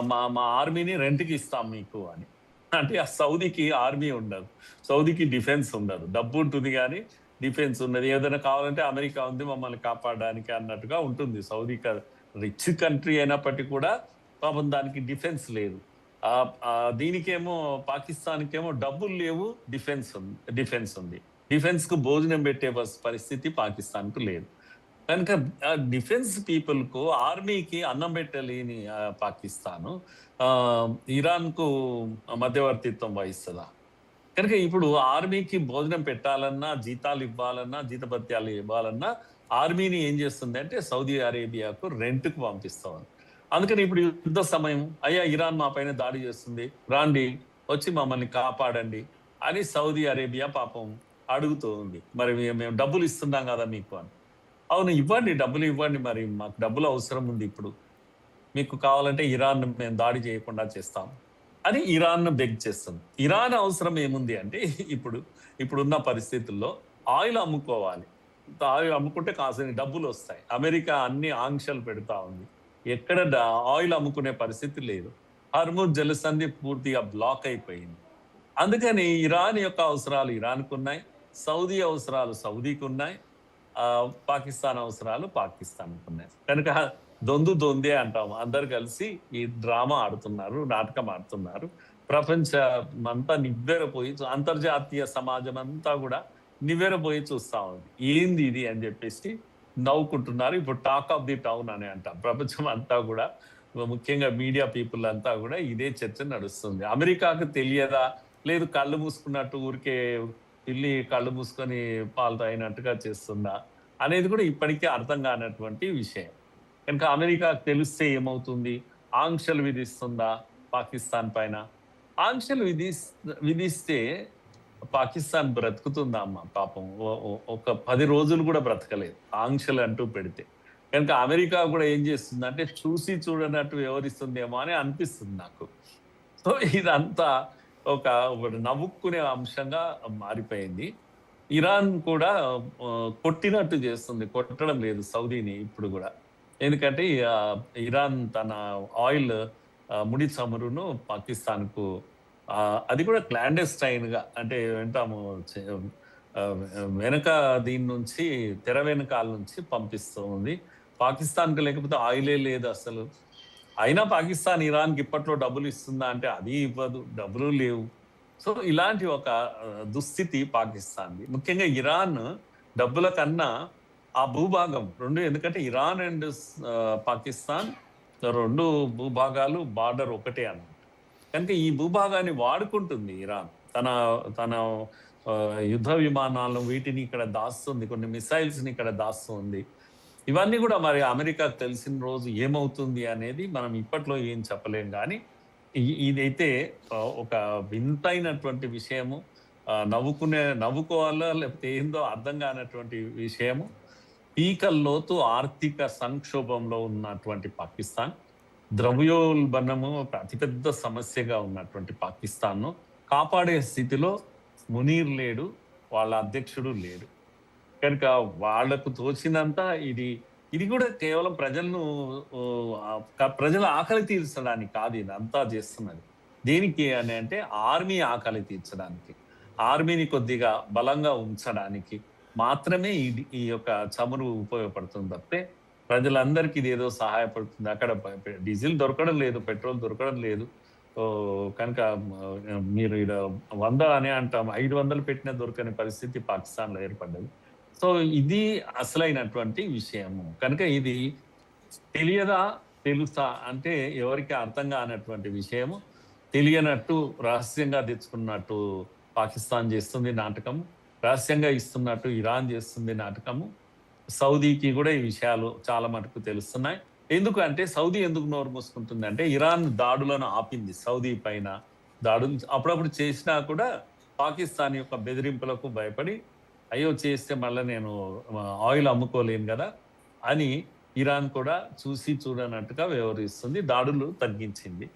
మా మా ఆర్మీని రెంట్‌కి ఇస్తాం మీకు అని. అంటే ఆ సౌదీకి ఆర్మీ ఉండదు. సౌదీకి డిఫెన్స్ ఉండదు. డబ్బు ఉంటుంది గానీ, డిఫెన్స్ ఉన్నది. ఏదైనా కావాలంటే అమెరికా ఉంది మమ్మల్ని కాపాడడానికి అన్నట్టుగా ఉంటుంది. సౌదీ రిచ్ కంట్రీ అయినప్పటికీ కూడా పాపం దానికి డిఫెన్స్ లేదు. దీనికేమో పాకిస్తాన్‌కేమో డబ్బులు లేవు. డిఫెన్స్ ఉంది. డిఫెన్స్‌కు భోజనం పెట్టే పరిస్థితి పాకిస్తాన్‌కు లేదు. కనుక డిఫెన్స్ పీపుల్‌కు, ఆర్మీకి అన్నం పెట్టలేని పాకిస్తాను ఇరాన్‌కు మధ్యవర్తిత్వం వహిస్తదా? కనుక ఇప్పుడు ఆర్మీకి భోజనం పెట్టాలన్నా, జీతాలు ఇవ్వాలన్నా, జీతభత్యాలు ఇవ్వాలన్నా ఆర్మీని ఏం చేస్తుందంటే సౌదీ అరేబియాకు రెంట్‌కి పంపిస్తా ఉంది. అందుకని ఇప్పుడు యుద్ధ సమయం, అయ్యా ఇరాన్ మా పైన దాడి చేస్తుంది. రాండి వచ్చి మమ్మల్ని కాపాడండి అని సౌదీ అరేబియా పాపం అడుగుతూ ఉంది. మరి మేము డబ్బులు ఇస్తున్నాం కదా మీకు అని. అవును ఇవ్వండి, డబ్బులు ఇవ్వండి, మరి మాకు డబ్బులు అవసరం ఉంది ఇప్పుడు. మీకు కావాలంటే ఇరాన్ మేము దాడి చేయకుండా చేస్తాం అని ఇరాన్ బెగ్ చేస్తుంది. ఇరాన్ అవసరం ఏముంది అంటే ఇప్పుడున్న పరిస్థితుల్లో ఆయిల్ అమ్ముకోవాలి. ఆయిల్ అమ్ముకుంటే కాసిన డబ్బులు వస్తాయి. అమెరికా అన్ని ఆంక్షలు పెడతా ఉంది. ఎక్కడ ఆయిల్ అమ్ముకునే పరిస్థితి లేదు. హర్ముజ్ జలసంధి పూర్తిగా బ్లాక్ అయిపోయింది. అందుకని ఇరాన్ యొక్క అవసరాలు ఇరాన్కు ఉన్నాయి, సౌదీ అవసరాలు సౌదీకి ఉన్నాయి, పాకిస్తాన్ అవసరాలు పాకిస్తాన్కు ఉన్నాయి. కనుక దొందే అంటాం. అందరు కలిసి ఈ డ్రామా ఆడుతున్నారు, నాటకం ఆడుతున్నారు. ప్రపంచమంతా నివ్వెరపోయి, అంతర్జాతీయ సమాజం అంతా కూడా నివ్వెరపోయి చూస్తా ఉంది. ఏంది ఇది అని చెప్పేసి నవ్వుకుంటున్నారు. ఇప్పుడు టాక్ ఆఫ్ ది టౌన్ అని అంటాం. ప్రపంచం అంతా కూడా, ముఖ్యంగా మీడియా పీపుల్ అంతా కూడా ఇదే చర్చ నడుస్తుంది. అమెరికాకు తెలియదా, లేదు కళ్ళు మూసుకున్నట్టు ఊరికే పిల్లి కళ్ళు మూసుకొని పాలు తాగినట్టుగా చేస్తుందా అనేది కూడా ఇప్పటికీ అర్థం కానటువంటి విషయం. కనుక అమెరికాకు తెలిస్తే ఏమవుతుంది? ఆంక్షలు విధిస్తుందా పాకిస్తాన్ పైన? ఆంక్షలు విధిస్తే పాకిస్తాన్ బ్రతుకుతుందా అమ్మ పాపం? ఒక 10 రోజులు కూడా బ్రతకలేదు ఆంక్షలు అంటూ పెడితే. కనుక అమెరికా కూడా ఏం చేస్తుందంటే చూసి చూడనట్టు వ్యవహరిస్తుందేమో అని అనిపిస్తుంది నాకు. సో ఇదంతా ఒక నవ్వుకునే అంశంగా మారిపోయింది. ఇరాన్ కూడా కొట్టినట్టు చేస్తుంది. కొట్టడం లేదు సౌదీని ఇప్పుడు గూడా. ఎందుకంటే ఇరాన్ తన ఆయిల్ ముడి చమురును పాకిస్తాన్‌కు అది కూడా క్లాండెస్టైన్‌గా అంటే వింటాము వెనక దీని నుంచి తెర వెనకాల నుంచి పంపిస్తూ ఉంది. పాకిస్తాన్‌కి లేకపోతే ఆయిలే లేదు అసలు. అయినా పాకిస్తాన్ ఇరాన్‌కి ఇప్పట్లో డబ్బులు ఇస్తుందా అంటే అది ఇవ్వదు. డబ్బులు లేవు. సో ఇలాంటి ఒక దుస్థితి పాకిస్తాన్‌ది. ముఖ్యంగా ఇరాన్ డబ్బుల కన్నా ఆ భూభాగం 2 ఎందుకంటే ఇరాన్ అండ్ పాకిస్తాన్ 2 భూభాగాలు బార్డర్ ఒకటే అన్నమాట. కనుక ఈ భూభాగాన్ని వాడుకుంటుంది ఇరాన్. తన తన యుద్ధ విమానాలను వీటిని ఇక్కడ దాస్తుంది. కొన్ని మిసైల్స్‌ని ఇక్కడ దాస్తుంది. ఇవన్నీ కూడా మరి అమెరికాకు తెలిసిన రోజు ఏమవుతుంది అనేది మనం ఇప్పట్లో ఏం చెప్పలేం గానీ, ఇదైతే ఒక వింతైనటువంటి విషయము. నవ్వుకోవాలా లేకపోతే ఏందో అర్థం కానటువంటి విషయము. పీకల్లోతు ఆర్థిక సంక్షోభంలో ఉన్నటువంటి పాకిస్తాన్, ద్రవ్యోల్బణము ఒక అతిపెద్ద సమస్యగా ఉన్నటువంటి పాకిస్తాన్‌ను కాపాడే స్థితిలో మునీర్ లేడు, వాళ్ళ అధ్యక్షుడు లేడు. కనుక వాళ్లకు తోచినంత ఇది కూడా కేవలం ప్రజల ఆకలి తీర్చడానికి కాదు ఇదంతా చేస్తున్నది. దేనికి అని అంటే ఆర్మీ ఆకలి తీర్చడానికి, ఆర్మీని కొద్దిగా బలంగా ఉంచడానికి మాత్రమే ఈ యొక్క చమురు ఉపయోగపడుతుంది తప్పితే ప్రజలందరికీ ఇదేదో సహాయపడుతుంది. అక్కడ డీజిల్ దొరకడం లేదు, పెట్రోల్ దొరకడం లేదు. కనుక మీరు ఈడ 100 అనే అంటాం, 500 పెట్టినా దొరకని పరిస్థితి పాకిస్తాన్‌లో ఏర్పడ్డది. సో ఇది అసలైనటువంటి విషయము. కనుక ఇది తెలియదా, తెలుసా అంటే ఎవరికి అర్థం కానటువంటి విషయము. తెలియనట్టు రహస్యంగా తెచ్చుకున్నట్టు పాకిస్తాన్ చేస్తుంది నాటకము. రహస్యంగా ఇస్తున్నట్టు ఇరాన్ చేస్తుంది నాటకము. సౌదీకి కూడా ఈ విషయాలు చాలా మటుకు తెలుస్తున్నాయి. ఎందుకంటే సౌదీ ఎందుకు నోరు మూసుకుంటుందంటే ఇరాన్ దాడులను ఆపింది సౌదీ పైన. దాడులు అప్పుడప్పుడు చేసినా కూడా పాకిస్తాన్ యొక్క బెదిరింపులకు భయపడి అయ్యో చేస్తే మళ్ళీ నేను ఆయిల్ అమ్ముకోలేను కదా అని ఇరాన్ కూడా చూసి చూడనట్టుగా వ్యవహరిస్తుంది. దాడులు తగ్గించింది.